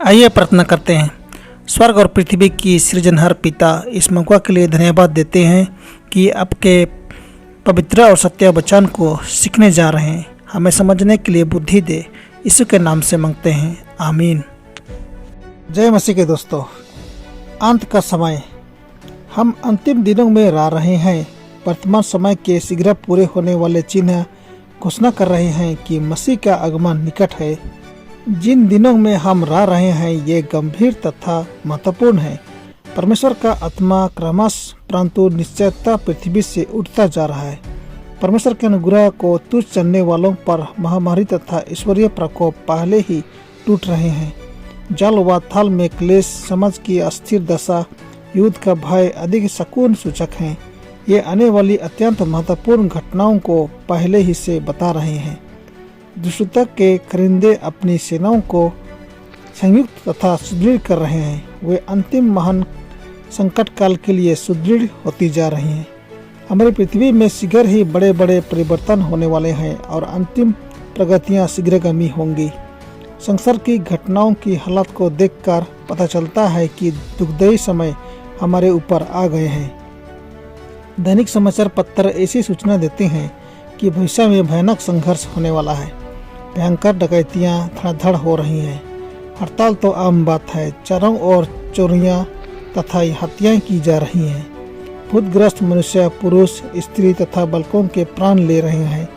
आइए प्रार्थना करते हैं। स्वर्ग और पृथ्वी की सृजनहार पिता, इस मौका के लिए धन्यवाद देते हैं कि आपके पवित्र और सत्य वचन को सीखने जा रहे हैं। हमें समझने के लिए बुद्धि दे, यीशु के नाम से मांगते हैं, आमीन। जय मसीह के दोस्तों, अंत का समय, हम अंतिम दिनों में रह रहे हैं। वर्तमान समय के शीघ्र पूरे होने वाले चिन्ह घोषणा कर रहे हैं कि मसीह का आगमन निकट है। जिन दिनों में हम रह रहे हैं ये गंभीर तथा महत्वपूर्ण है। परमेश्वर का आत्मा क्रमश परंतु निश्चयता पृथ्वी से उठता जा रहा है। परमेश्वर के अनुग्रह को तुच्छ जानने वालों पर महामारी तथा ईश्वरीय प्रकोप पहले ही टूट रहे हैं। जल व थल में क्लेश, समाज की अस्थिर दशा, युद्ध का भय अधिक शकुन सूचक हैं। ये आने वाली अत्यंत महत्वपूर्ण घटनाओं को पहले ही से बता रहे हैं। दुष्टता के खरिंदे अपनी सेनाओं को संयुक्त तथा सुदृढ़ कर रहे हैं। वे अंतिम महान संकट काल के लिए सुदृढ़ होती जा रही हैं। हमारी पृथ्वी में शीघ्र ही बड़े बड़े परिवर्तन होने वाले हैं और अंतिम प्रगतियां शीघ्रगामी होंगी। संसार की घटनाओं की हालत को देखकर पता चलता है कि दुखदायी समय हमारे ऊपर आ गए हैं। दैनिक समाचार पत्र ऐसी सूचना देते हैं कि भविष्य में भयानक संघर्ष होने वाला है। भयंकर डकैतियां धड़ाधड़ हो रही हैं। हड़ताल तो आम बात है। चारों ओर चोरियां तथा हत्याएं की जा रही हैं। भूतग्रस्त मनुष्य, पुरुष, स्त्री तथा बालकों के प्राण ले रहे हैं।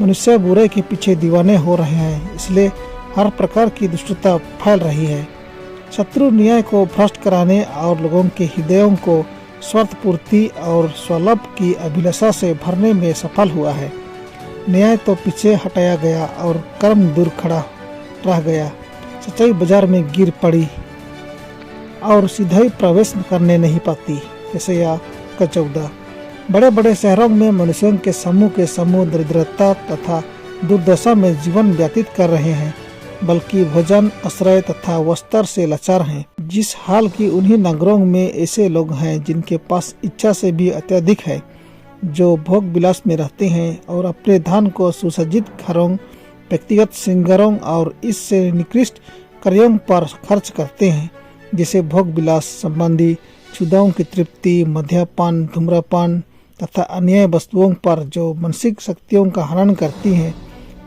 मनुष्य बुराई के पीछे दीवाने हो रहे हैं, इसलिए हर प्रकार की दुष्टता फैल रही है। शत्रु न्याय को भ्रष्ट कराने और लोगों के हृदयों को स्वार्थ पूर्ति और स्वलाभ की अभिलाषा से भरने में सफल हुआ है। न्याय तो पीछे हटाया गया और कर्म दूर खड़ा रह गया। सच्चाई बाजार में गिर पड़ी और सीधाई प्रवेश करने नहीं पाती। यशायाह का 14। बड़े बड़े शहरों में मनुष्यों के समूह दरिद्रता तथा दुर्दशा में जीवन व्यतीत कर रहे हैं, बल्कि भोजन, आश्रय तथा वस्त्र से लाचार हैं। जिस हाल की उन्हीं नगरों में ऐसे लोग हैं जिनके पास इच्छा से भी अत्यधिक है, जो भोग विलास में रहते हैं और अपने धन को सुसज्जित घरों, व्यक्तिगत श्रृंगारों और इससे निकृष्ट कार्यों पर खर्च करते हैं, जैसे भोग विलास संबंधी क्षुधाओं की तृप्ति, मद्यपान, धूम्रपान तथा अन्य वस्तुओं पर जो मानसिक शक्तियों का हनन करती हैं,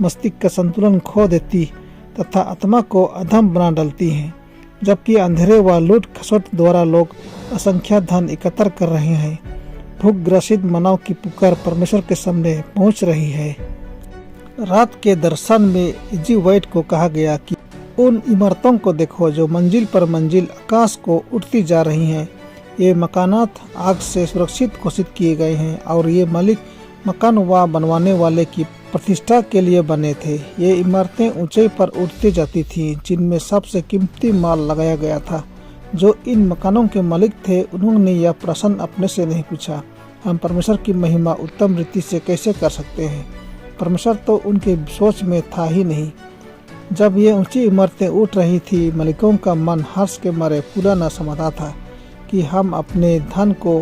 मस्तिष्क का संतुलन खो देती तथा आत्मा को अधम बना डालती हैं। जबकि अंधेरे व लूट खसोट द्वारा लोग असंख्य धन एकत्र कर रहे हैं। भूख ग्रसित मानव की पुकार परमेश्वर के सामने पहुंच रही है। रात के दर्शन में इजी वाइट को कहा गया कि उन इमारतों को देखो जो मंजिल पर मंजिल आकाश को उठती जा रही हैं। ये मकानात आग से सुरक्षित घोषित किए गए हैं और ये मालिक मकान व बनवाने वाले की प्रतिष्ठा के लिए बने थे। ये इमारतें ऊंचाई पर उठती जाती थीं, जिनमें सबसे कीमती माल लगाया गया था। जो इन मकानों के मालिक थे, उन्होंने यह प्रश्न अपने से नहीं पूछा, हम परमेश्वर की महिमा उत्तम रीति से कैसे कर सकते हैं। परमेश्वर तो उनके सोच में था ही नहीं। जब ये ऊंची इमारतें उठ रही थी, मालिकों का मन हर्ष के मारे फूला न समाता था कि हम अपने धन को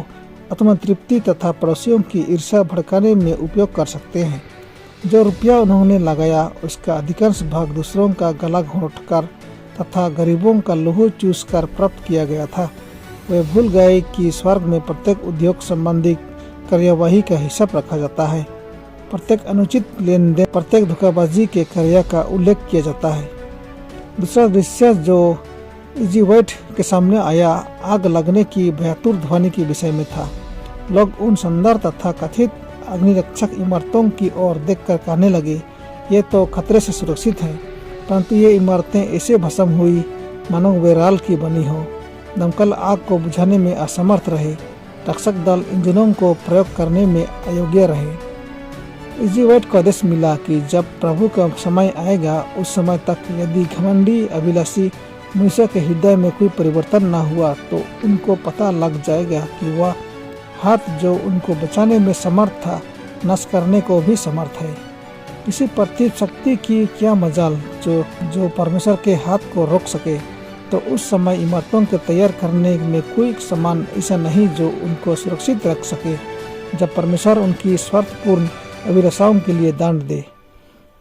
आत्मतृप्ति तथा पड़ोसियों की ईर्ष्या भड़काने में उपयोग कर सकते हैं। जो रुपया उन्होंने लगाया, उसका अधिकांश भाग दूसरों का गला घोंटकर तथा गरीबों का लहू चूस कर प्राप्त किया गया था। वे भूल गए कि स्वर्ग में प्रत्येक उद्योग संबंधी कार्यवाही का हिसाब रखा जाता है। प्रत्येक अनुचित लेन देन, प्रत्येक धोखाबाजी के कार्य का उल्लेख किया जाता है। दूसरा दृश्य जो इजी वाइट के सामने आया, आग लगने की भयातुर ध्वनि के विषय में था। लोग उन सुंदर तथा कथित अग्निरक्षक इमारतों की ओर देखकर कहने लगे, ये तो खतरे से सुरक्षित है, परंतु ये इमारतें ऐसे भस्म हुई मानो वे राल की बनी हो। दमकल आग को बुझाने में असमर्थ रहे। रक्षक दल इंजनों को प्रयोग करने में अयोग्य रहे। इजी वाइट को आदेश मिला कि जब प्रभु का समय आएगा, उस समय तक यदि घमंडी अभिलाषी मनुष्य के हृदय में कोई परिवर्तन न हुआ, तो उनको पता लग जाएगा कि वह हाथ जो उनको बचाने में समर्थ था, नष्ट करने को भी समर्थ है। किसी पार्थिव शक्ति की क्या मजाल जो परमेश्वर के हाथ को रोक सके। तो उस समय इमारतों को तैयार करने में कोई सामान ऐसा नहीं जो उनको सुरक्षित रख सके, जब परमेश्वर उनकी स्वार्थपूर्ण अभिलाषाओं के लिए दंड दे।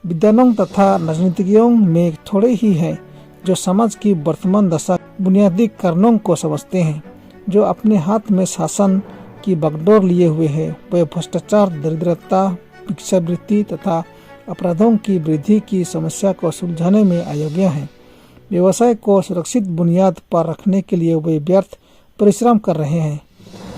विद्वानों तथा राजनीतिज्ञों में थोड़े ही हैं जो समाज की वर्तमान दशा बुनियादी कारणों को समझते हैं, जो अपने हाथ में शासन की बागडोर लिए हुए है। वे भ्रष्टाचार, दरिद्रता, भिक्षावृत्ति तथा अपराधों की वृद्धि की समस्या को सुलझाने में अयोग्य हैं। व्यवसाय को सुरक्षित बुनियाद पर रखने के लिए वे व्यर्थ परिश्रम कर रहे हैं।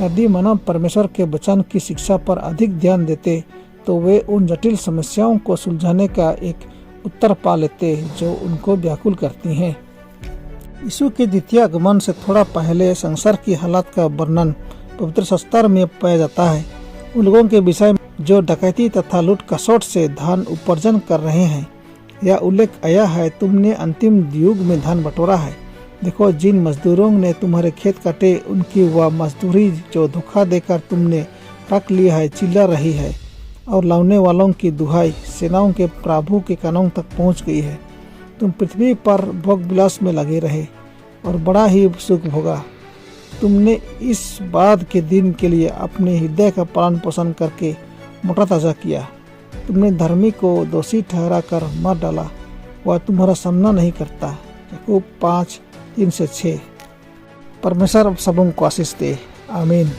यदि मानव परमेश्वर के वचन की शिक्षा पर अधिक ध्यान देते तो वे उन जटिल समस्याओं को सुलझाने का एक उत्तर पा लेते जो उनको व्याकुल करती हैं। यीशु के द्वितीय आगमन से थोड़ा पहले संसार की हालत का वर्णन पवित्र शास्त्र में पाया जाता है। उन लोगों के विषय में जो डकैती तथा लूट खसोट से धन उपार्जन कर रहे हैं। यह उल्लेख आया है, तुमने अंतिम युग में धन बटोरा है। देखो, जिन मजदूरों ने तुम्हारे खेत काटे, उनकी वह मजदूरी जो धोखा देकर तुमने रख लिया है चिल्ला रही है, और लाने वालों की दुहाई सेनाओं के प्रभु के कानों तक पहुंच गई है। तुम पृथ्वी पर भोग विलास में लगे रहे और बड़ा ही सुख भोगा। तुमने इस बाद के दिन के लिए अपने हृदय का पालन पोषण करके मोटा ताजा किया। तुमने धर्मी को दोषी ठहरा कर मार डाला, वह तुम्हारा सामना नहीं करता। याकूब 5:3-6। परमेश्वर सबों को आशीष दे। आमीन।